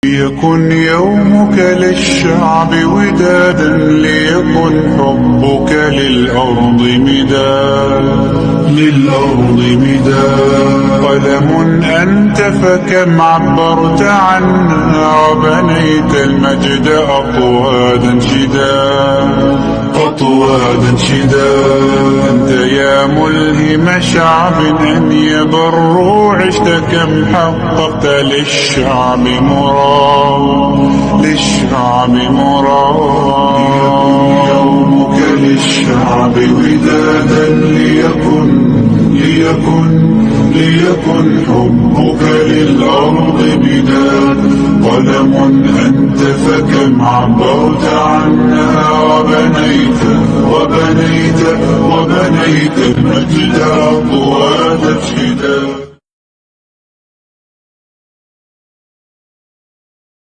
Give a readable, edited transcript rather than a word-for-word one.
ليكن يومك للشعب ودادا، ليكن حبك للأرض مداد قلم أنت فكم عبرت عنا، وبنيت المجد أطوادا شداد أنت يا ملهم شعب أن يبروا، عشت كم حققت للشعب مراد. يومك للشعب ودادا، ليكن حبك للأرض مداد قلم أنت فكم عبرت عنا، وبنيت المجد أطوات شداد.